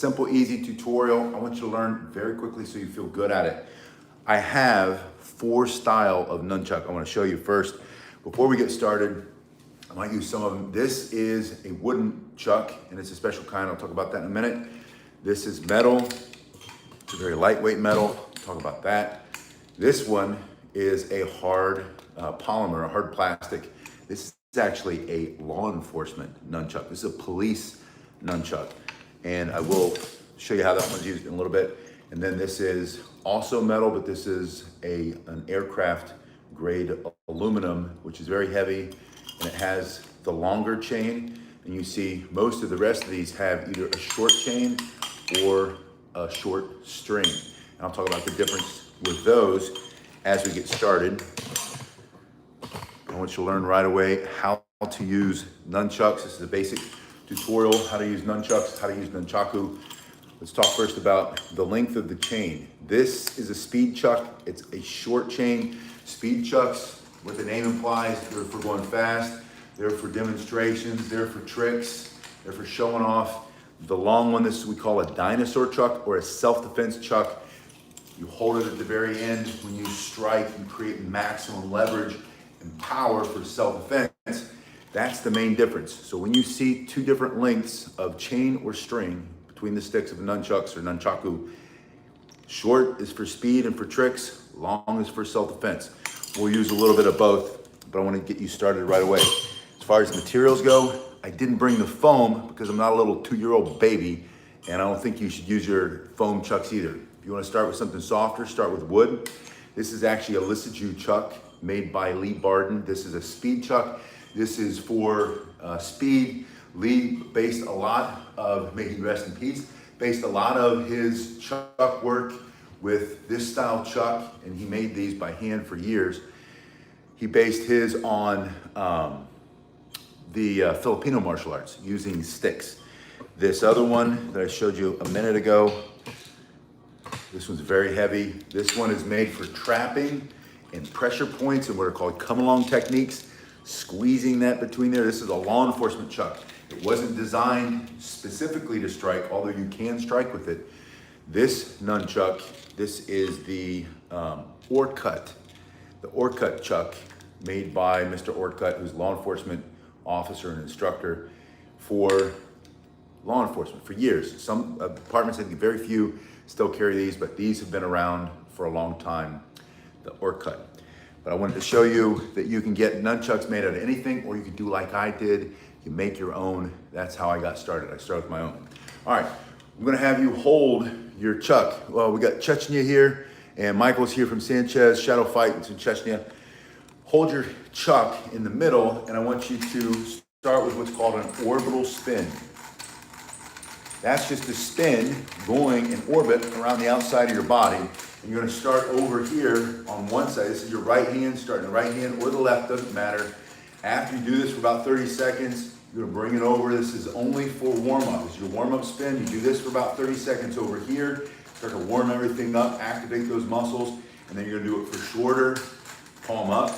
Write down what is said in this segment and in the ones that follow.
simple, easy tutorial. I want you to learn very quickly so you feel good at it. I have 4 styles of nunchuck I want to show you first. Before we get started, I might use some of them. This is a wooden chuck, and it's a special kind. I'll talk about that in a minute. This is metal. It's a very lightweight metal. I'll talk about that. This one is a hard polymer, a hard plastic. This is actually a law enforcement nunchuck. This is a police nunchuck. And I will show you how that one's used in a little bit. And then this is also metal, but this is an aircraft grade aluminum, which is very heavy, and it has the longer chain. And you see most of the rest of these have either a short chain or a short string. And I'll talk about the difference with those as we get started. I want you to learn right away how to use nunchucks. This is a basic tutorial, how to use nunchucks, how to use nunchaku. Let's talk first about the length of the chain. This is a speed chuck. It's a short chain. Speed chucks, what the name implies, they're for going fast, they're for demonstrations, they're for tricks, they're for showing off. The long one, this we call a dinosaur chuck or a self-defense chuck. You hold it at the very end. When you strike, you create maximum leverage and power for self-defense. That's the main difference. So when you see 2 different lengths of chain or string between the sticks of nunchucks or nunchaku, short is for speed and for tricks, long is for self-defense. We'll use a little bit of both, but I want to get you started right away. As far as materials go, I didn't bring the foam because I'm not a little 2-year-old baby, and I don't think you should use your foam chucks either. If you want to start with something softer, start with wood. This is actually a Lissajou chuck made by Lee Barden. This is a speed chuck. This is for speed. Lee based a lot of, may he rest in peace, based a lot of his chuck work with this style chuck, and he made these by hand for years. He based his on the Filipino martial arts using sticks. This other one that I showed you a minute ago, this one's very heavy. This one is made for trapping and pressure points and what are called come along techniques, squeezing that between there. This is a law enforcement chuck. It wasn't designed specifically to strike, although you can strike with it. This nunchuck, this is the Orcut, the Orcut chuck made by Mr. Orcut, who's a law enforcement officer and instructor for law enforcement for years. Some departments, I think very few, still carry these, but these have been around for a long time, the Orcut. But I wanted to show you that you can get nunchucks made out of anything, or you can do like I did, you make your own. That's how I got started. I started with my own. All right, I'm gonna have you hold your chuck. Well, we got Chechnya here, and Michael's here from Sanchez, Shadow Fight, it's in Chechnya. Hold your chuck in the middle, and I want you to start with what's called an orbital spin. That's just a spin going in orbit around the outside of your body. And you're gonna start over here on one side. This is your right hand, starting the right hand or the left, doesn't matter. After you do this for about 30 seconds, you're gonna bring it over. This is only for warm up. It's your warm up spin. You do this for about 30 seconds over here. Start to warm everything up, activate those muscles, and then you're gonna do it for shorter, palm up,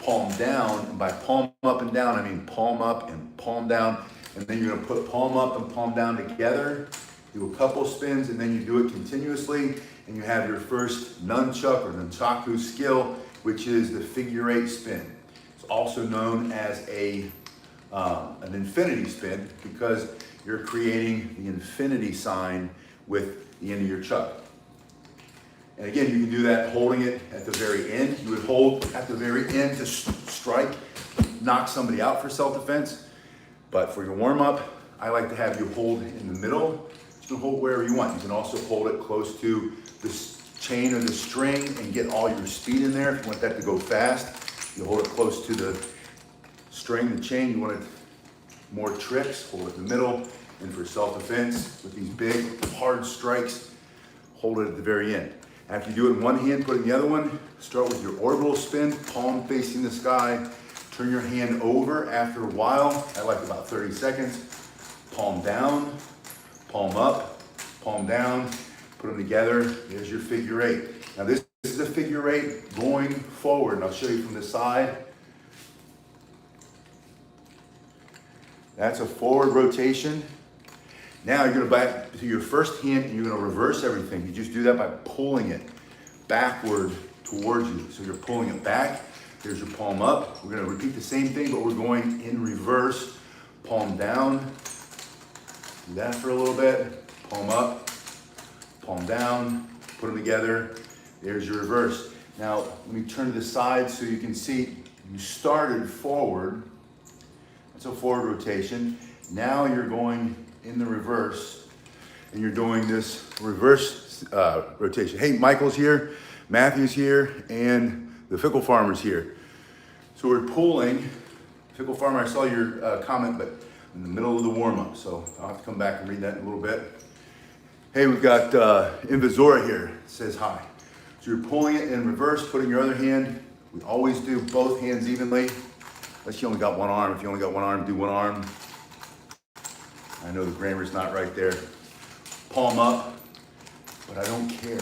palm down. And by palm up and down, I mean palm up and palm down. And then you're gonna put palm up and palm down together, do a couple spins, and then you do it continuously, and you have your first nunchuck or nunchaku skill, which is the figure 8 spin. It's also known as an infinity spin because you're creating the infinity sign with the end of your chuck. And again, you can do that holding it at the very end. You would hold at the very end to strike, knock somebody out for self-defense. But for your warm-up, I like to have you hold it in the middle. You can hold wherever you want. You can also hold it close to the chain or the string and get all your speed in there. If you want that to go fast, you hold it close to the string, the chain. You want it more tricks, hold it in the middle. And for self-defense, with these big, hard strikes, hold it at the very end. After you do it in one hand, put it in the other one. Start with your orbital spin, palm facing the sky. Turn your hand over after a while. I like about 30 seconds. Palm down, palm up, palm down. Put them together. There's your figure 8. Now this is a figure 8 going forward. And I'll show you from the side. That's a forward rotation. Now you're gonna back to your first hand and you're gonna reverse everything. You just do that by pulling it backward towards you. So you're pulling it back. There's your palm up. We're gonna repeat the same thing, but we're going in reverse. Palm down. Do that for a little bit. Palm up, palm down, put them together. There's your reverse. Now, let me turn to the side so you can see you started forward. That's a forward rotation. Now you're going in the reverse and you're doing this reverse rotation. Hey, Michael's here, Matthew's here, and the Fickle Farmer's here. So we're pulling. Fickle Farmer, I saw your comment, but in the middle of the warm-up, so I'll have to come back and read that in a little bit. Hey, we've got Invisora here, it says hi. So you're pulling it in reverse, putting your other hand. We always do both hands evenly, unless you only got one arm. If you only got one arm, do one arm. I know the grammar's not right there. Palm up, but I don't care.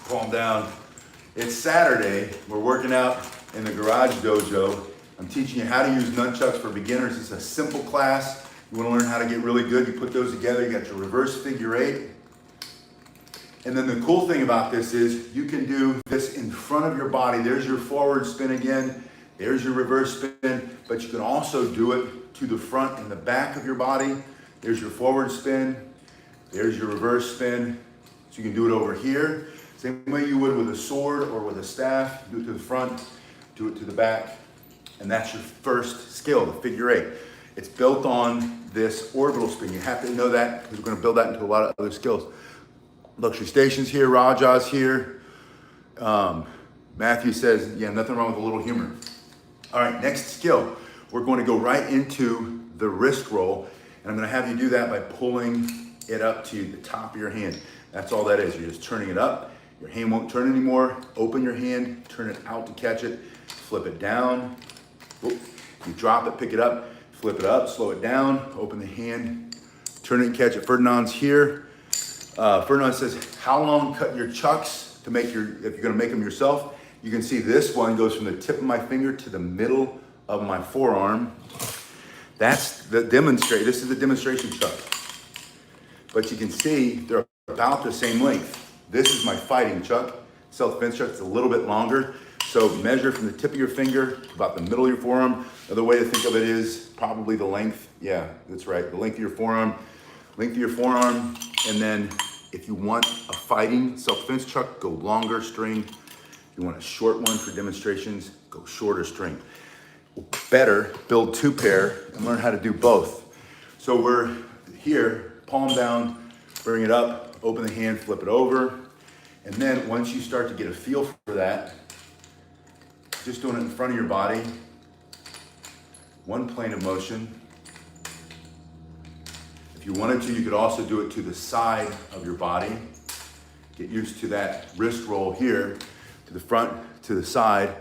Palm down. It's Saturday, we're working out in the garage dojo. I'm teaching you how to use nunchucks for beginners. It's a simple class. You want to learn how to get really good. You put those together. You got your reverse figure eight. And then the cool thing about this is you can do this in front of your body. There's your forward spin again. There's your reverse spin. But you can also do it to the front and the back of your body. There's your forward spin. There's your reverse spin. So you can do it over here. Same way you would with a sword or with a staff. Do it to the front. Do it to the back. And that's your first skill, the figure eight. It's built on this orbital spin. You have to know that because we're going to build that into a lot of other skills. Luxury Station's here, Raja's here. Matthew says, yeah, nothing wrong with a little humor. All right, next skill. We're going to go right into the wrist roll. And I'm going to have you do that by pulling it up to the top of your hand. That's all that is. You're just turning it up. Your hand won't turn anymore. Open your hand, turn it out to catch it, flip it down. You drop it, pick it up, flip it up, slow it down, open the hand, turn it and catch it. Ferdinand's here. Ferdinand says, how long cut your chucks to make if you're gonna make them yourself? You can see this one goes from the tip of my finger to the middle of my forearm. That's the this is the demonstration chuck. But you can see they're about the same length. This is my fighting chuck. Self-defense chuck, it's a little bit longer. So measure from the tip of your finger to about the middle of your forearm. Another way to think of it is probably the length. Yeah, that's right. The length of your forearm. And then if you want a fighting self-defense chuck, go longer string. If you want a short one for demonstrations, go shorter string. Better, build two pair and learn how to do both. So we're here, palm down, bring it up, open the hand, flip it over. And then once you start to get a feel for that, just doing it in front of your body, one plane of motion. If you wanted to, you could also do it to the side of your body. Get used to that wrist roll here, to the front, to the side.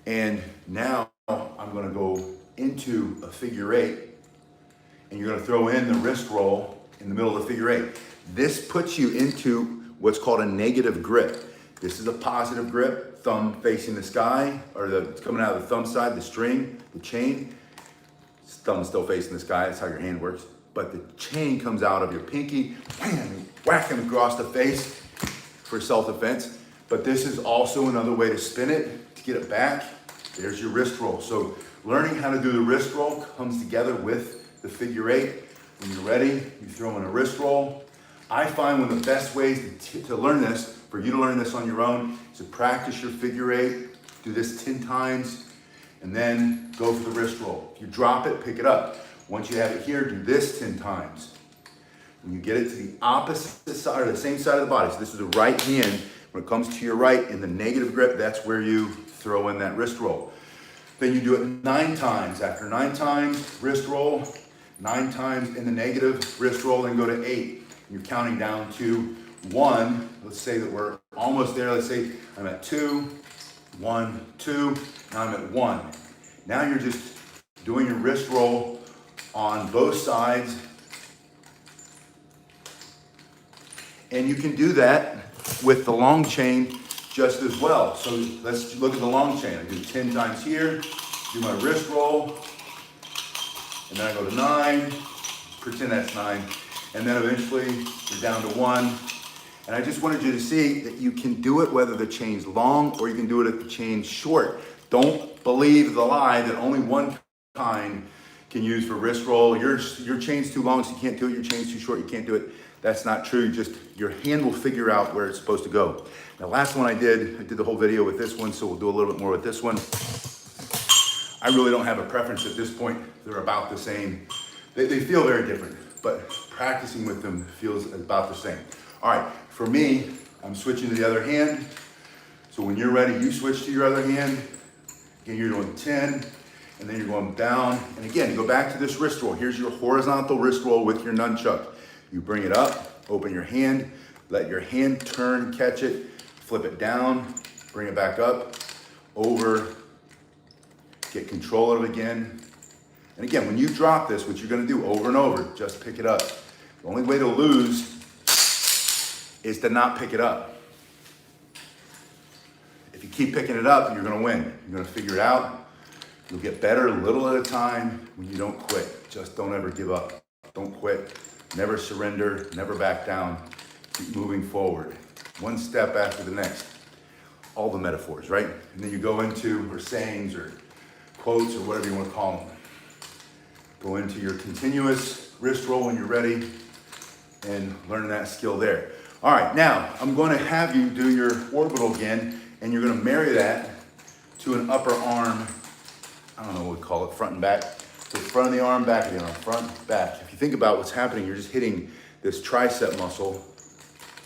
And now I'm gonna go into a figure eight, and you're gonna throw in the wrist roll in the middle of the figure eight. This puts you into what's called a negative grip. This is a positive grip, thumb facing the sky, or it's coming out of the thumb side, the string, the chain. Thumb still facing the sky, that's how your hand works. But the chain comes out of your pinky, wham, whack him across the face for self-defense. But this is also another way to spin it, to get it back. There's your wrist roll. So learning how to do the wrist roll comes together with the figure eight. When you're ready, you throw in a wrist roll. I find one of the best ways to learn this, for you to learn this on your own, is to practice your figure eight, do this 10 times, and then go for the wrist roll. If you drop it, pick it up. Once you have it here, do this 10 times. When you get it to the opposite side, or the same side of the body, so this is the right hand, when it comes to your right in the negative grip, that's where you throw in that wrist roll. Then you do it 9 times. After 9 times, wrist roll, 9 times in the negative, wrist roll, and go to 8. You're counting down to 1. Let's say that we're almost there. Let's say I'm at 2, 1, 2, now I'm at 1. Now you're just doing your wrist roll on both sides. And you can do that with the long chain just as well. So let's look at the long chain. I do 10 times here, do my wrist roll, and then I go to 9, pretend that's 9. And then eventually you're down to one. And I just wanted you to see that you can do it whether the chain's long or you can do it if the chain's short. Don't believe the lie that only one kind can use for wrist roll. Your chain's too long, so you can't do it. Your chain's too short, you can't do it. That's not true. Your hand will figure out where it's supposed to go. The last one I did the whole video with this one, so we'll do a little bit more with this one. I really don't have a preference at this point. They're about the same. They feel very different, but practicing with them feels about the same. All right, for me, I'm switching to the other hand. So when you're ready, you switch to your other hand. Again, you're doing 10, and then you're going down. And again, go back to this wrist roll. Here's your horizontal wrist roll with your nunchuck. You bring it up, open your hand, let your hand turn, catch it, flip it down, bring it back up, over, get control of it again. And again, when you drop this, what you're gonna do over and over, just pick it up. The only way to lose is to not pick it up. If you keep picking it up, you're gonna win. You're gonna figure it out. You'll get better a little at a time when you don't quit. Just don't ever give up. Don't quit. Never surrender, never back down, keep moving forward. One step after the next. All the metaphors, right? And then you go into, or sayings, or quotes, or whatever you want to call them. Go into your continuous wrist roll when you're ready, and learn that skill there. All right, now, I'm going to have you do your orbital again, and you're going to marry that to an upper arm, I don't know what we call it, front and back. So front of the arm, back of the arm, front, back. If you think about what's happening, you're just hitting this tricep muscle,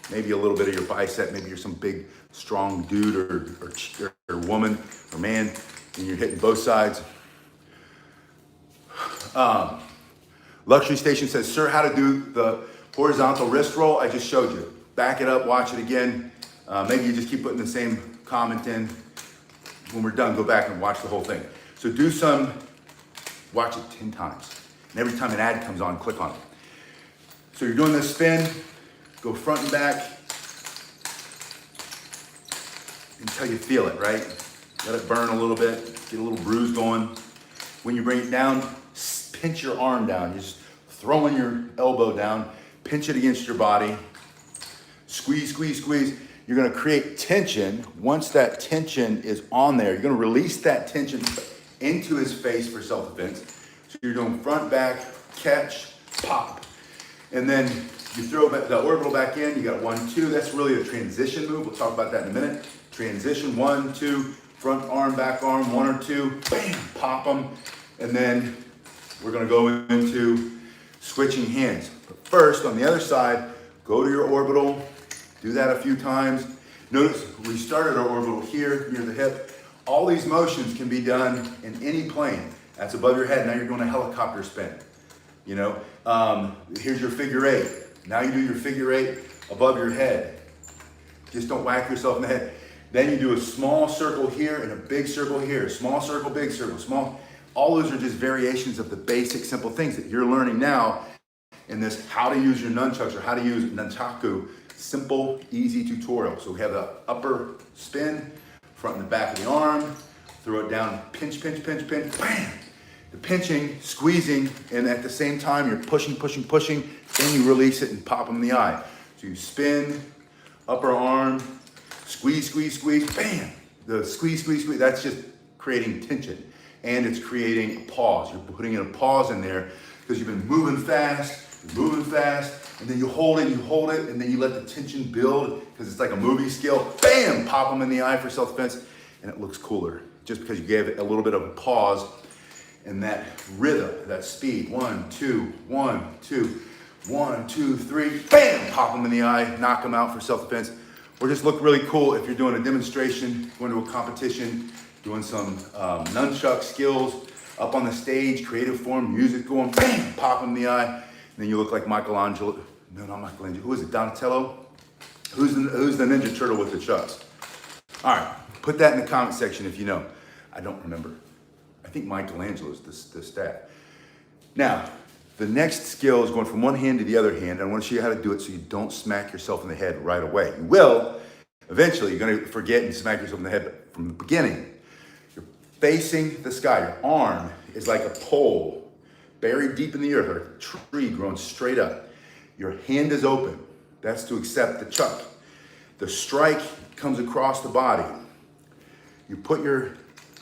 maybe a little bit of your bicep, maybe you're some big, strong dude or woman or man, and you're hitting both sides. Luxury Station says, sir, how to do the horizontal wrist roll? I just showed you. Back it up, watch it again. Maybe you just keep putting the same comment in. When we're done, go back and watch the whole thing. So do some. Watch it 10 times. And every time an ad comes on, click on it. So you're doing this spin, go front and back until you feel it, right? Let it burn a little bit, get a little bruise going. When you bring it down, pinch your arm down. You're just throwing your elbow down, pinch it against your body, squeeze, squeeze, squeeze. You're gonna create tension. Once that tension is on there, you're gonna release that tension into his face for self-defense. So you're doing front, back, catch, pop. And then you throw the orbital back in, you got 1, 2. That's really a transition move. We'll talk about that in a minute. Transition, 1, 2, front arm, back arm, 1 or 2, bam, pop them. And then we're gonna go into switching hands. But first, on the other side, go to your orbital, do that a few times. Notice we started our orbital here near the hip. All these motions can be done in any plane. That's above your head. Now you're doing a helicopter spin. You know, here's your figure 8. Now you do your figure 8 above your head. Just don't whack yourself in the head. Then you do a small circle here and a big circle here. Small circle, big circle, small. All those are just variations of the basic simple things that you're learning now in this how to use your nunchucks or how to use Nunchaku. Simple, easy tutorial. So we have the upper spin, front and the back of the arm, throw it down, pinch, pinch, pinch, pinch, bam! The pinching, squeezing, and at the same time you're pushing, pushing, pushing, then you release it and pop them in the eye. So you spin, upper arm, squeeze, squeeze, squeeze, bam! The squeeze, squeeze, squeeze, that's just creating tension. And it's creating a pause. You're putting in a pause in there because you've been moving fast, and then you hold it, and then you let the tension build because it's like a movie skill. Bam! Pop them in the eye for self-defense, and it looks cooler just because you gave it a little bit of a pause and that rhythm, that speed. 1, 2, 1, 2, 1, 2, 3. Bam! Pop them in the eye, knock them out for self-defense. Or just look really cool if you're doing a demonstration, going to a competition, doing some nunchuck skills up on the stage, creative form, music going, bam! Pop them in the eye. And then you look like Michelangelo. No, not Michelangelo. Who is it? Donatello? Who's the Ninja Turtle with the chucks? All right, put that in the comment section if you know. I don't remember. I think Michelangelo's the stat. Now, the next skill is going from one hand to the other hand. I want to show you how to do it so you don't smack yourself in the head right away. You will. Eventually, you're going to forget and smack yourself in the head from the beginning. You're facing the sky. Your arm is like a pole buried deep in the earth, or a tree growing straight up. Your hand is open. That's to accept the chuck. The strike comes across the body. You put your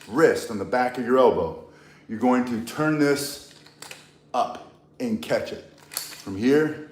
wrist on the back of your elbow. You're going to turn this up and catch it. From here,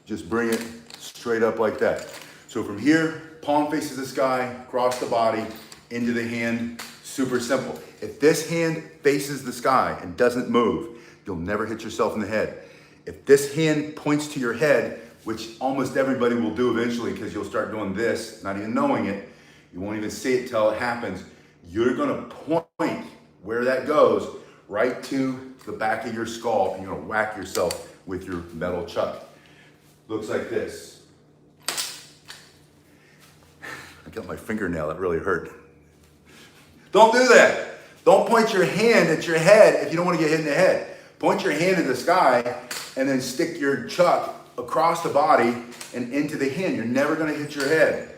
just bring it straight up like that. So from here, palm faces the sky, across the body, into the hand, super simple. If this hand faces the sky and doesn't move, you'll never hit yourself in the head. If this hand points to your head, which almost everybody will do eventually because you'll start doing this, not even knowing it, you won't even see it till it happens, you're gonna point where that goes right to the back of your skull and you're gonna whack yourself with your metal chuck. Looks like this. I got my fingernail, that really hurt. Don't do that. Don't point your hand at your head if you don't want to get hit in the head. Point your hand in the sky and then stick your chuck across the body and into the hand. You're never going to hit your head.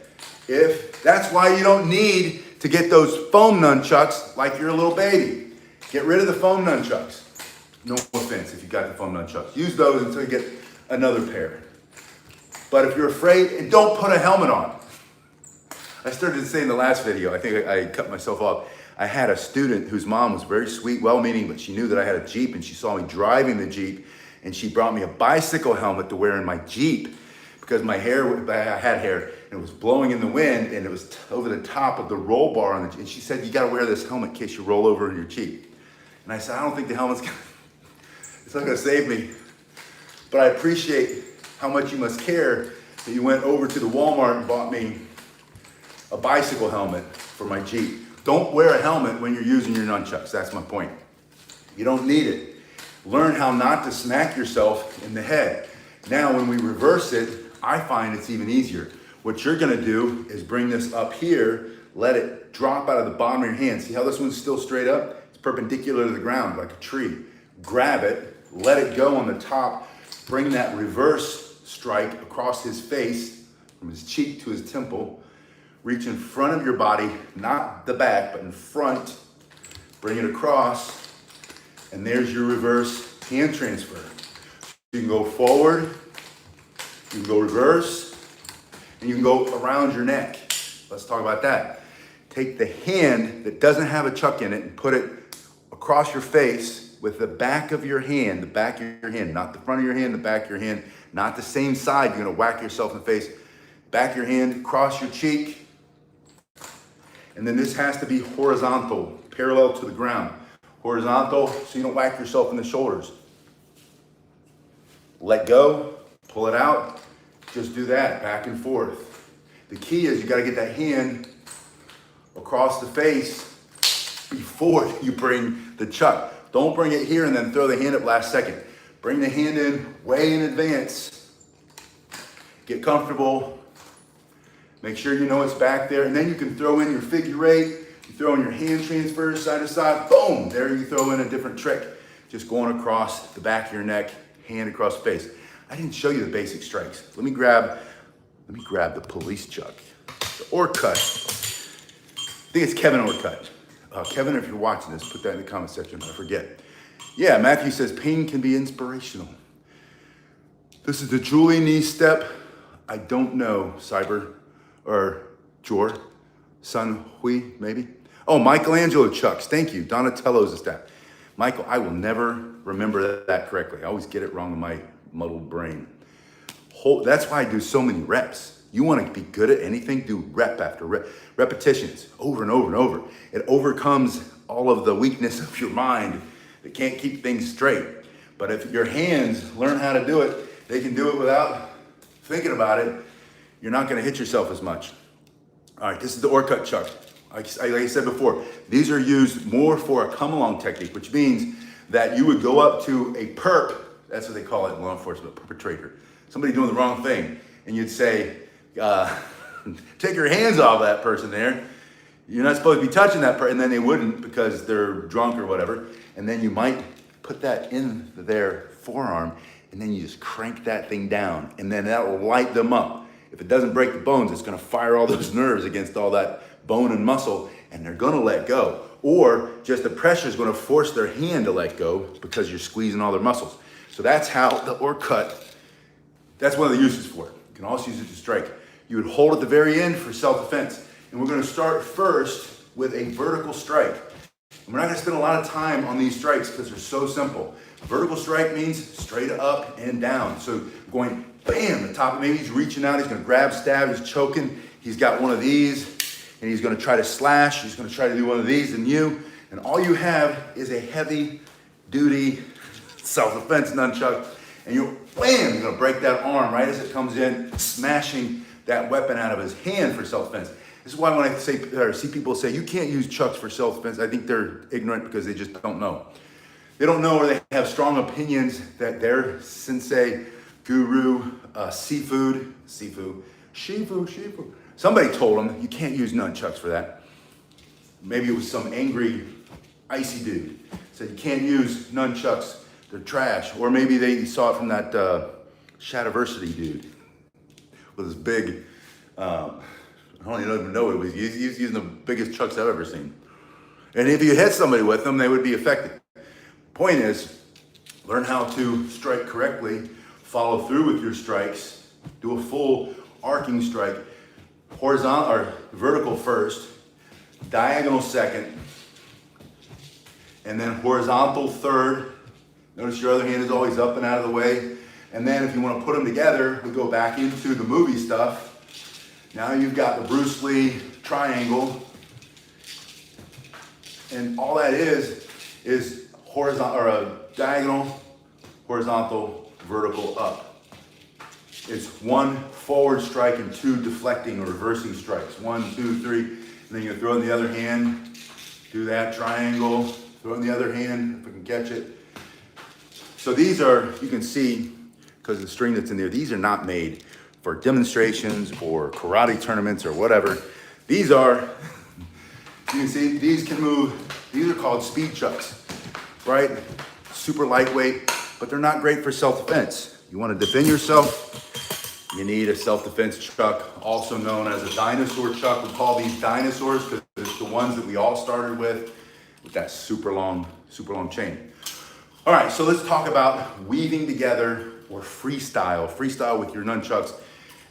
That's why you don't need to get those foam nunchucks like you're a little baby. Get rid of the foam nunchucks. No offense if you got the foam nunchucks. Use those until you get another pair. But if you're afraid, and don't put a helmet on. I started to say in the last video, I think I cut myself off. I had a student whose mom was very sweet, well-meaning, but she knew that I had a Jeep and she saw me driving the Jeep and she brought me a bicycle helmet to wear in my Jeep because I had hair and it was blowing in the wind and it was over the top of the roll bar on the Jeep. And she said, you gotta wear this helmet in case you roll over in your Jeep. And I said, I don't think the helmet's it's not gonna save me. But I appreciate how much you must care that you went over to the Walmart and bought me a bicycle helmet for my Jeep. Don't wear a helmet when you're using your nunchucks, that's my point. You don't need it. Learn how not to smack yourself in the head. Now when we reverse it, I find it's even easier. What you're gonna do is bring this up here, let it drop out of the bottom of your hand. See how this one's still straight up? It's perpendicular to the ground like a tree. Grab it, let it go on the top, bring that reverse strike across his face, from his cheek to his temple. Reach in front of your body, not the back, but in front. Bring it across, and there's your reverse hand transfer. You can go forward, you can go reverse, and you can go around your neck. Let's talk about that. Take the hand that doesn't have a chuck in it and put it across your face with the back of your hand, not the front of your hand, the back of your hand, not the same side. You're gonna whack yourself in the face. Back of your hand, across your cheek. And then this has to be horizontal, parallel to the ground. Horizontal, so you don't whack yourself in the shoulders. Let go, pull it out, just do that, back and forth. The key is you gotta get that hand across the face before you bring the chuck. Don't bring it here and then throw the hand up last second. Bring the hand in way in advance. Get comfortable. Make sure you know it's back there, and then you can throw in your figure eight, you throw in your hand transfers side to side, boom, there you throw in a different trick. Just going across the back of your neck, hand across the face. I didn't show you the basic strikes. Let me grab the police chuck, the Orcut. I think it's Kevin Orcut. Kevin, if you're watching this, put that in the comment section, I forget. Yeah, Matthew says, pain can be inspirational. This is the Julie knee step. I don't know, Cyber. Or Jor, Sun Hui, maybe? Oh, Michelangelo chucks, thank you. Donatello's a step. Michael, I will never remember that correctly. I always get it wrong in my muddled brain. That's why I do so many reps. You want to be good at anything, do rep after rep. Repetitions, over and over and over. It overcomes all of the weakness of your mind that can't keep things straight. But if your hands learn how to do it, they can do it without thinking about it. You're not gonna hit yourself as much. All right, this is the Orcut chuck. Like I said before, these are used more for a come-along technique, which means that you would go up to a perp, that's what they call it in law enforcement, perpetrator, somebody doing the wrong thing, and you'd say, take your hands off that person there. You're not supposed to be touching that person, and then they wouldn't because they're drunk or whatever, and then you might put that in their forearm, and then you just crank that thing down, and then that will light them up. If it doesn't break the bones, it's gonna fire all those nerves against all that bone and muscle, and they're gonna let go. Or just the pressure is gonna force their hand to let go because you're squeezing all their muscles. So that's how the Orcut That's one of the uses for it. You can also use it to strike. You would hold at the very end for self-defense. And we're gonna start first with a vertical strike. And we're not gonna spend a lot of time on these strikes because they're so simple. Vertical strike means straight up and down. So going bam, the top, maybe he's reaching out, he's gonna grab, stab, he's choking. He's got one of these and he's gonna try to slash. He's gonna try to do one of these and you. And all you have is a heavy duty self-defense nunchuck. And you're gonna break that arm right as it comes in, smashing that weapon out of his hand for self-defense. This is why when I say, or see people say, you can't use chucks for self-defense, I think they're ignorant because they just don't know. They don't know, or they have strong opinions that their sensei, guru, shifu, somebody told them you can't use nunchucks for that. Maybe it was some angry, icy dude. Said you can't use nunchucks, they're trash. Or maybe they saw it from that Shadiversity dude with his big, I don't even know what it was. He's using the biggest chucks I've ever seen. And if you hit somebody with them, they would be affected. Point is, learn how to strike correctly, follow through with your strikes, do a full arcing strike, horizontal or vertical first, diagonal second, and then horizontal third. Notice your other hand is always up and out of the way. And then if you want to put them together, we go back into the movie stuff. Now you've got the Bruce Lee triangle. And all that is horizontal, or a diagonal, horizontal, vertical, up. It's one forward strike and two deflecting or reversing strikes. 1, 2, 3, and then you throw it in the other hand, do that triangle, throw it in the other hand, if I can catch it. So these are, you can see, because of the string that's in there, these are not made for demonstrations or karate tournaments or whatever. These are, you can see, these can move, these are called speed chucks, right? Super lightweight, but they're not great for self-defense. You want to defend yourself, you need a self-defense chuck, also known as a dinosaur chuck. We call these dinosaurs because it's the ones that we all started with that super long chain. All right, so let's talk about weaving together or freestyle with your nunchucks.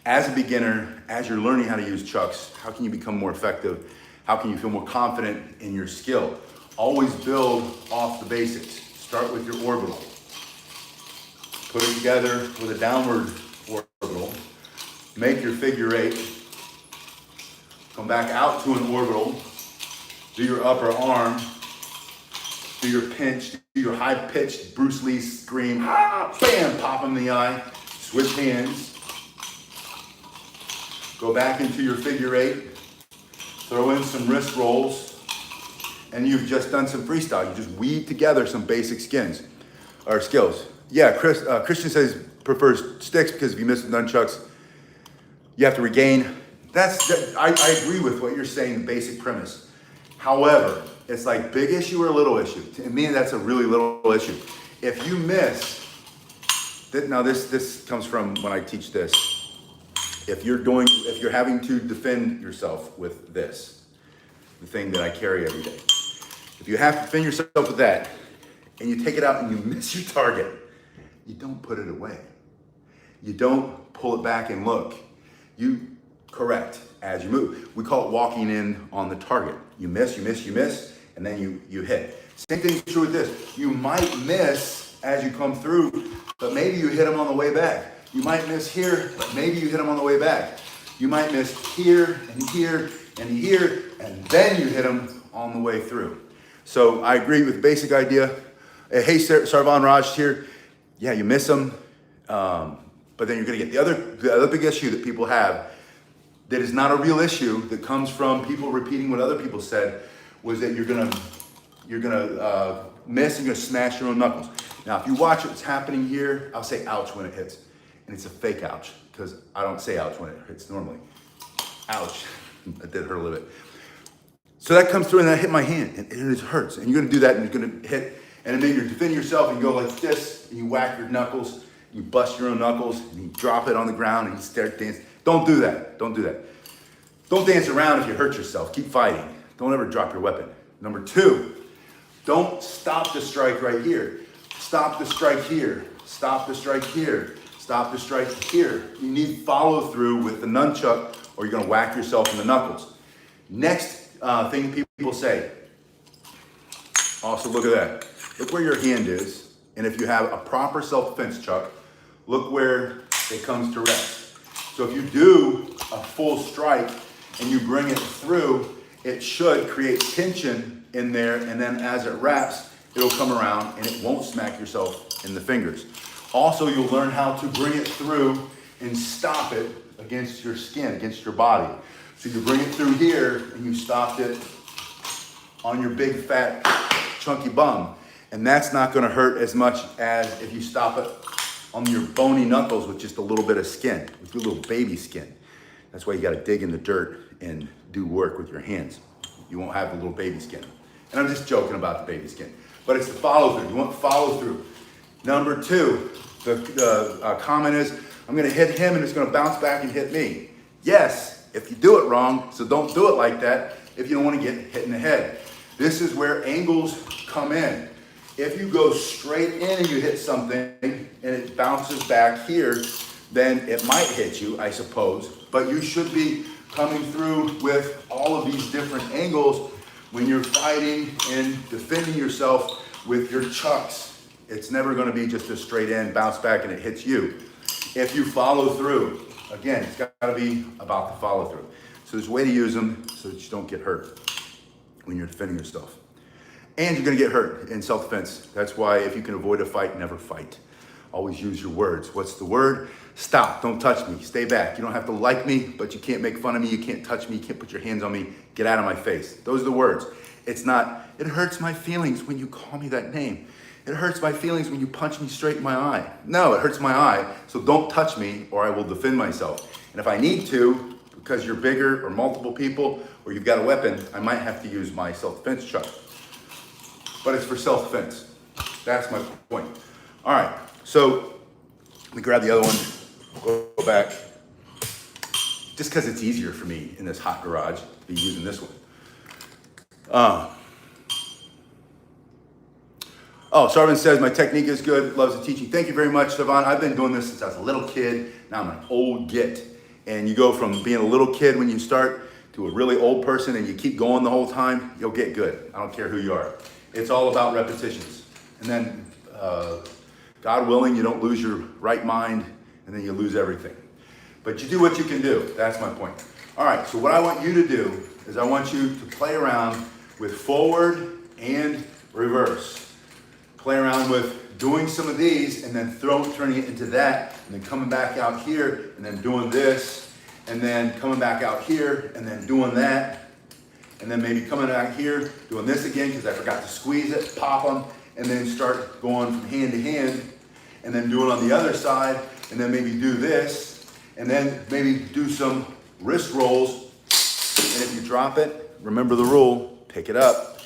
As a beginner, as you're learning how to use chucks, how can you become more effective? How can you feel more confident in your skill? Always build off the basics. Start with your orbital. Put it together with a downward orbital. Make your figure 8. Come back out to an orbital. Do your upper arm. Do your pinch, do your high-pitched Bruce Lee scream, bam, pop him in the eye, switch hands. Go back into your figure 8, throw in some wrist rolls, and you've just done some freestyle. You just weave together some basic skills. Yeah, Christian says prefers sticks because if you miss the nunchucks, you have to regain. I agree with what you're saying, the basic premise. However, it's like big issue or little issue. To me, that's a really little issue. If you miss, now this comes from when I teach this. If you're having to defend yourself with this, the thing that I carry every day. If you have to defend yourself with that, and you take it out and you miss your target, you don't put it away. You don't pull it back and look. You correct as you move. We call it walking in on the target. You miss, and then you hit. Same thing is true with this. You might miss as you come through, but maybe you hit them on the way back. You might miss here, but maybe you hit them on the way back. You might miss here and here and here, and then you hit them on the way through. So I agree with the basic idea. Hey, Sarvan Raj here. Yeah, you miss them, but then you're gonna get the other big issue that people have that is not a real issue, that comes from people repeating what other people said, was that you're gonna miss and you're gonna smash your own knuckles. Now, if you watch what's happening here, I'll say ouch when it hits. And it's a fake ouch, because I don't say ouch when it hits normally. Ouch, that did hurt a little bit. So that comes through and that hit my hand, and it hurts. And you're gonna do that, and you're gonna hit, and then you're defending yourself, and you go like this, and you whack your knuckles, you bust your own knuckles, and you drop it on the ground, and you start dancing. Don't do that, don't do that. Don't dance around if you hurt yourself, keep fighting. Don't ever drop your weapon. Number 2, don't stop the strike right here. Stop the strike here, stop the strike here, stop the strike here. You need follow through with the nunchuck or you're gonna whack yourself in the knuckles. Next thing people say, also look at that. Look where your hand is, and if you have a proper self-defense chuck, look where it comes to rest. So if you do a full strike and you bring it through, it should create tension in there, and then as it wraps, it'll come around and it won't smack yourself in the fingers. Also, you'll learn how to bring it through and stop it against your skin, against your body. So you bring it through here and you stopped it on your big fat chunky bum. And that's not gonna hurt as much as if you stop it on your bony knuckles with just a little bit of skin, with your little baby skin. That's why you gotta dig in the dirt and do work with your hands. You won't have the little baby skin. And I'm just joking about the baby skin, but it's the follow through. You want follow through. Number two, the comment is, I'm gonna hit him and it's gonna bounce back and hit me. Yes, if you do it wrong, so don't do it like that if you don't wanna get hit in the head. This is where angles come in. If you go straight in and you hit something and it bounces back here, then it might hit you, I suppose, but you should be coming through with all of these different angles when you're fighting and defending yourself with your chucks. It's never gonna be just a straight in, bounce back, and it hits you. If you follow through, again, it's gotta be about the follow through. So there's a way to use them so that you don't get hurt when you're defending yourself. And you're gonna get hurt in self-defense. That's why if you can avoid a fight, never fight. Always use your words. What's the word? Stop, don't touch me, stay back. You don't have to like me, but you can't make fun of me, you can't touch me, you can't put your hands on me, get out of my face. Those are the words. It's not, it hurts my feelings when you call me that name. It hurts my feelings when you punch me straight in my eye. No, it hurts my eye, so don't touch me or I will defend myself. And if I need to, because you're bigger or multiple people, or you've got a weapon, I might have to use my self-defense chuck. But it's for self-defense. That's my point. All right, so let me grab the other one, go back. Just because it's easier for me in this hot garage to be using this one. Sarvin says, my technique is good, loves the teaching. Thank you very much, Savon. I've been doing this since I was a little kid. Now I'm an old git. And you go from being a little kid when you start to a really old person and you keep going the whole time, you'll get good. I don't care who you are. It's all about repetitions. And then, God willing, you don't lose your right mind and then you lose everything. But you do what you can do. That's my point. All right, so what I want you to do is I want you to play around with forward and reverse. Play around with doing some of these and then turning it into that and then coming back out here and then doing this and then coming back out here and then doing that and then maybe coming out here doing this again because I forgot to squeeze it, pop them, and then start going from hand to hand and then do it on the other side and then maybe do this and then maybe do some wrist rolls, and if you drop it, remember the rule, pick it up.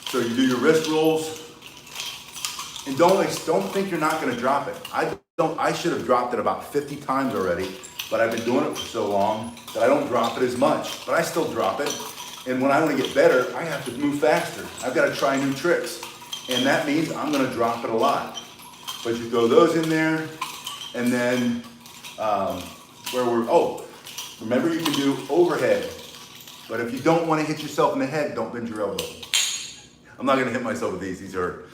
So you do your wrist rolls, and don't think you're not gonna drop it. I should have dropped it about 50 times already, but I've been doing it for so long that I don't drop it as much, but I still drop it. And when I wanna get better, I have to move faster. I've gotta try new tricks. And that means I'm gonna drop it a lot. But you throw those in there, and then remember you can do overhead. But if you don't wanna hit yourself in the head, don't bend your elbow. I'm not gonna hit myself with these hurt.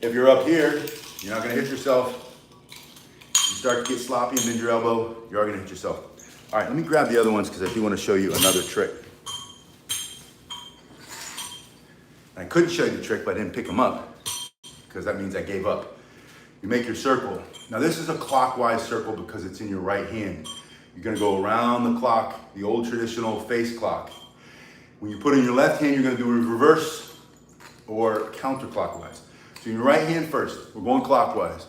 If you're up here, you're not gonna hit yourself. You start to get sloppy and bend your elbow, you are gonna hit yourself. All right, let me grab the other ones because I do wanna show you another trick. I couldn't show you the trick, but I didn't pick them up because that means I gave up. You make your circle. Now this is a clockwise circle because it's in your right hand. You're gonna go around the clock, the old traditional face clock. When you put it in your left hand, you're gonna do a reverse or counterclockwise. So your right hand first, we're going clockwise.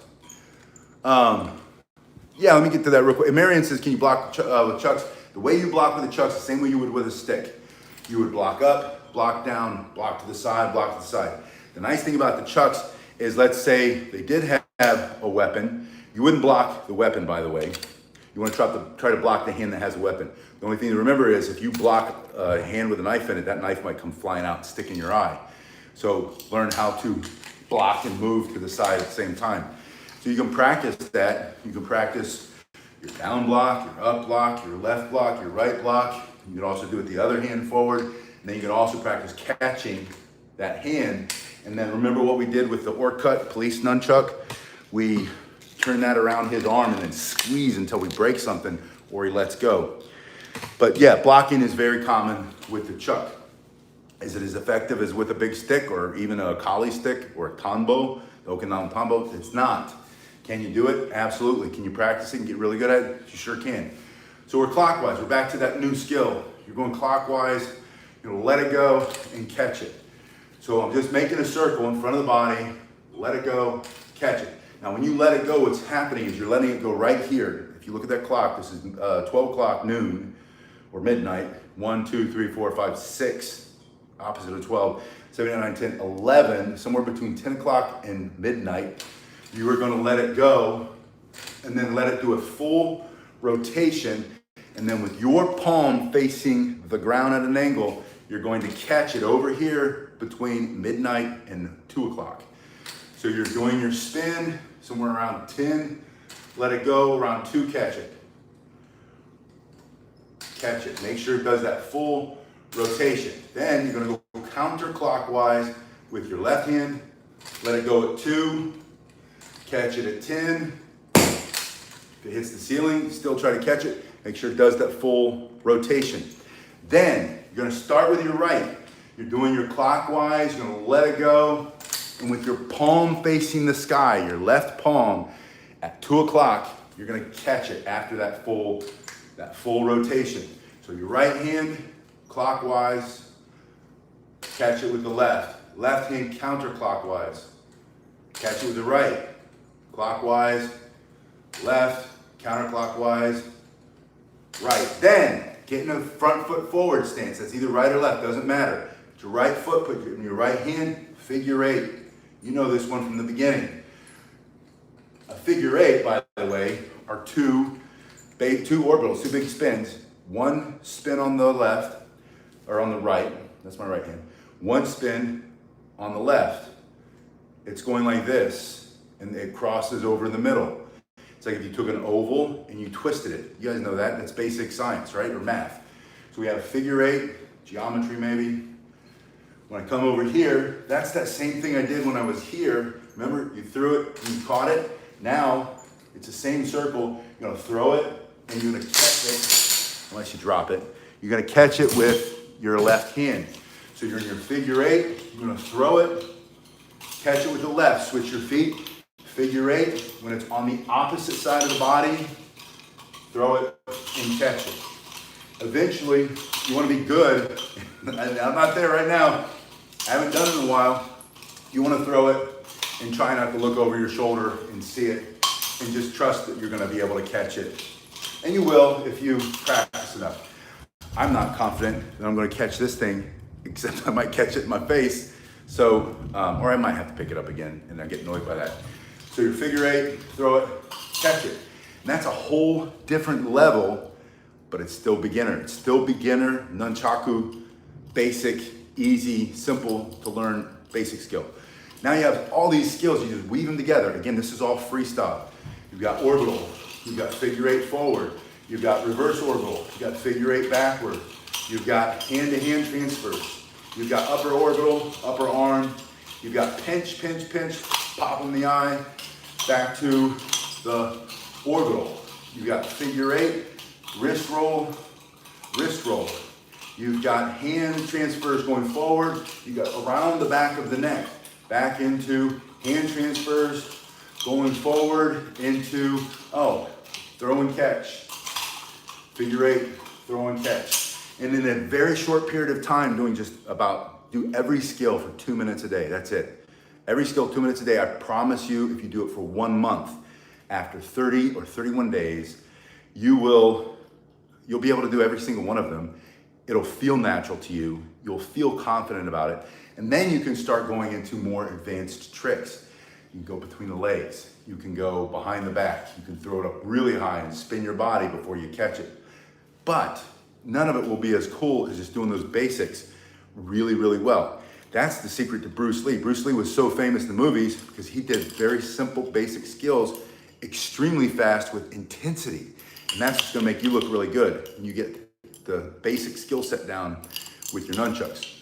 Let me get to that real quick. And Marion says, can you block with chucks? The way you block with the chucks, the same way you would with a stick. You would block up, block down, block to the side, block to the side. The nice thing about the chucks is, let's say they did have a weapon. You wouldn't block the weapon, by the way. You want to try to block the hand that has a weapon. The only thing to remember is if you block a hand with a knife in it, that knife might come flying out and stick in your eye. So learn how to block and move to the side at the same time. So you can practice that. You can practice your down block, your up block, your left block, your right block. You can also do it the other hand forward. And then you can also practice catching that hand. And then remember what we did with the Orcut police nunchuck? We turn that around his arm and then squeeze until we break something or he lets go. But yeah, blocking is very common with the chuck. Is it as effective as with a big stick or even a kali stick or a tanbo, the Okinawan tanbo? It's not. Can you do it? Absolutely. Can you practice it and get really good at it? You sure can. So we're clockwise. We're back to that new skill. You're going clockwise. You're going to let it go and catch it. So I'm just making a circle in front of the body. Let it go, catch it. Now when you let it go, what's happening is you're letting it go right here. If you look at that clock, this is 12 o'clock noon or midnight. 1, 2, 3, 4, 5, 6. Opposite of 12, 7, 8, 9, 10, 11, somewhere between 10 o'clock and midnight, you are going to let it go and then let it do a full rotation. And then with your palm facing the ground at an angle, you're going to catch it over here between midnight and 2 o'clock. So you're doing your spin somewhere around 10, let it go, around 2, catch it. Catch it. Make sure it does that full rotation. Then you're going to go counterclockwise with your left hand. Let it go at 2. Catch it at 10. If it hits the ceiling, still try to catch it. Make sure it does that full rotation. Then you're going to start with your right. You're doing your clockwise. You're going to let it go. And with your palm facing the sky, your left palm, at 2 o'clock, you're going to catch it after that full rotation. So your right hand, clockwise, catch it with the left. Left hand counterclockwise, catch it with the right. Clockwise, left, counterclockwise, right. Then get in a front foot forward stance. That's either right or left, doesn't matter. Put your right foot, put it in your right hand, figure 8. You know this one from the beginning. A figure 8, by the way, are two orbitals, 2 big spins. One spin on the left, or on the right, that's my right hand. One spin on the left. It's going like this, and it crosses over in the middle. It's like if you took an oval and you twisted it. You guys know that, that's basic science, right, or math. So we have a figure 8, geometry maybe. When I come over here, that's that same thing I did when I was here. Remember, you threw it and you caught it. Now, it's the same circle. You're gonna throw it and you're gonna catch it, unless you drop it. You're gonna catch it with your left hand. So you're in your figure 8, you're gonna throw it, catch it with the left, switch your feet, figure 8. When it's on the opposite side of the body, throw it and catch it. Eventually, you wanna be good. I'm not there right now. I haven't done it in a while. You wanna throw it and try not to look over your shoulder and see it, and just trust that you're gonna be able to catch it. And you will if you practice enough. I'm not confident that I'm gonna catch this thing, except I might catch it in my face. So, or I might have to pick it up again and I get annoyed by that. So your figure 8, throw it, catch it. And that's a whole different level, but it's still beginner. It's still beginner, nunchaku, basic, easy, simple to learn basic skill. Now you have all these skills, you just weave them together. Again, this is all freestyle. You've got orbital, you've got figure 8 forward, you've got reverse orbital, you've got figure 8 backward, you've got hand-to-hand transfers, you've got upper orbital, upper arm, you've got pinch, pinch, pinch, pop in the eye, back to the orbital. You've got figure 8, wrist roll, wrist roll. You've got hand transfers going forward, you've got around the back of the neck, back into hand transfers, going forward into, throw and catch. Figure 8, throw and catch. And in a very short period of time, do every skill for 2 minutes a day, that's it. Every skill 2 minutes a day, I promise you, if you do it for 1 month, after 30 or 31 days, you'll be able to do every single one of them. It'll feel natural to you. You'll feel confident about it. And then you can start going into more advanced tricks. You can go between the legs. You can go behind the back. You can throw it up really high and spin your body before you catch it. But none of it will be as cool as just doing those basics really, really well. That's the secret to Bruce Lee. Bruce Lee was so famous in the movies because he did very simple, basic skills extremely fast with intensity. And that's what's gonna make you look really good when you get the basic skill set down with your nunchucks.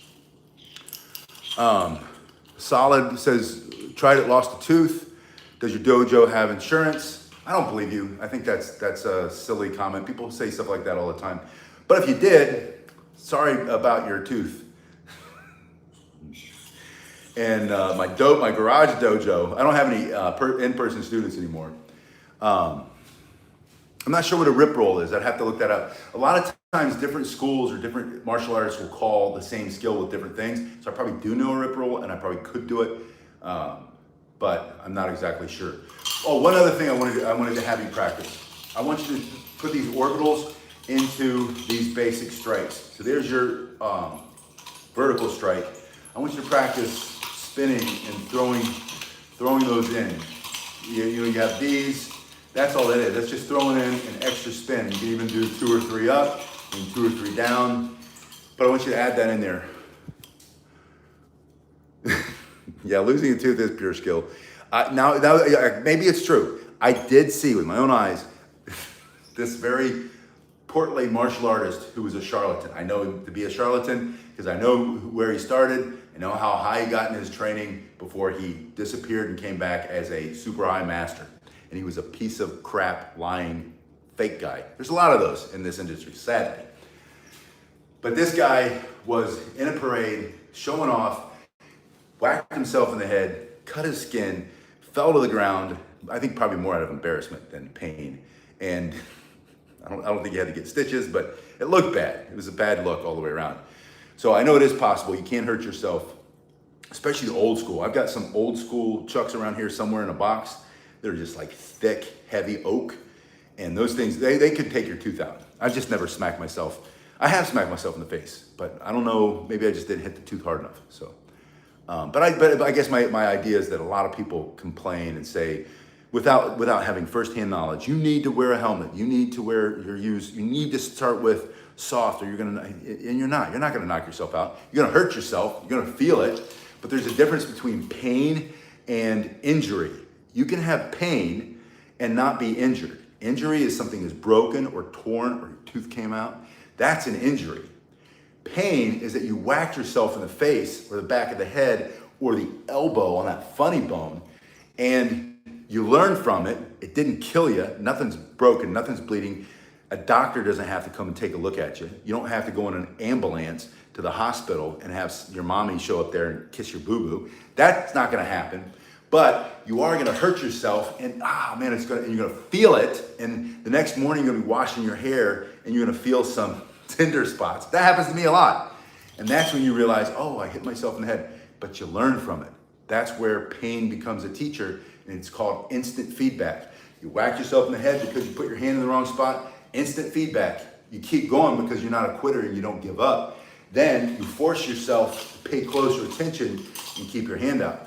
Solid says, tried it, lost a tooth. Does your dojo have insurance? I don't believe you. I think that's a silly comment. People say stuff like that all the time. But if you did, sorry about your tooth. And my garage dojo, I don't have any in-person students anymore. I'm not sure what a rip roll is. I'd have to look that up. A lot of times different schools or different martial artists will call the same skill with different things. So I probably do know a rip roll and I probably could do it, but I'm not exactly sure. Oh, one other thing I wanted to have you practice. I want you to put these orbitals into these basic strikes. So there's your vertical strike. I want you to practice spinning and throwing those in. You have these. That's all that is. That's just throwing in an extra spin. You can even do 2 or 3 up and 2 or 3 down. But I want you to add that in there. Yeah, losing a tooth is pure skill. Now, maybe it's true. I did see with my own eyes this very portly martial artist who was a charlatan. I know him to be a charlatan because I know where he started. I know how high he got in his training before he disappeared and came back as a super high master. And he was a piece of crap, lying, fake guy. There's a lot of those in this industry, sadly. But this guy was in a parade, showing off, whacked himself in the head, cut his skin, fell to the ground, I think probably more out of embarrassment than pain. And I don't think he had to get stitches, but it looked bad. It was a bad look all the way around. So I know it is possible. You can't hurt yourself, especially the old school. I've got some old school chucks around here somewhere in a box. They're just like thick, heavy oak. And those things, they could take your tooth out. I've just never smacked myself. I have smacked myself in the face, but I don't know, maybe I just didn't hit the tooth hard enough. So, but I guess my idea is that a lot of people complain and say, without having firsthand knowledge, you need to wear a helmet. You need to wear you need to start with soft, or you're not gonna knock yourself out. You're gonna hurt yourself, you're gonna feel it, but there's a difference between pain and injury. You can have pain and not be injured. Injury is something that's broken or torn or your tooth came out. That's an injury. Pain is that you whacked yourself in the face or the back of the head or the elbow on that funny bone and you learn from it. It didn't kill you. Nothing's broken, nothing's bleeding. A doctor doesn't have to come and take a look at you. You don't have to go in an ambulance to the hospital and have your mommy show up there and kiss your boo-boo. That's not gonna happen. But you are gonna hurt yourself and man, and you're gonna feel it. And the next morning you're gonna be washing your hair and you're gonna feel some tender spots. That happens to me a lot. And that's when you realize, oh, I hit myself in the head, but you learn from it. That's where pain becomes a teacher, and it's called instant feedback. You whack yourself in the head because you put your hand in the wrong spot, instant feedback. You keep going because you're not a quitter and you don't give up. Then you force yourself to pay closer attention and keep your hand out.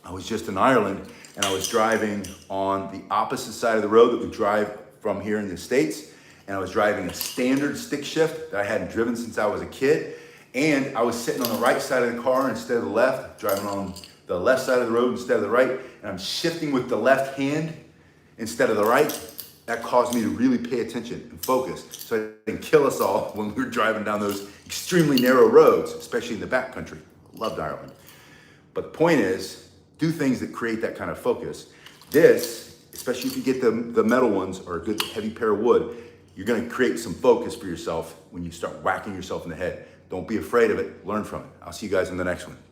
I was just in Ireland and I was driving on the opposite side of the road that we drive from here in the States. And I was driving a standard stick shift that I hadn't driven since I was a kid. And I was sitting on the right side of the car instead of the left, driving on the left side of the road instead of the right. And I'm shifting with the left hand instead of the right. That caused me to really pay attention and focus so I didn't kill us all when we were driving down those extremely narrow roads, especially in the backcountry. Loved Ireland. But the point is, do things that create that kind of focus. This, especially if you get the metal ones or a good heavy pair of wood, you're gonna create some focus for yourself when you start whacking yourself in the head. Don't be afraid of it, learn from it. I'll see you guys in the next one. Thank you.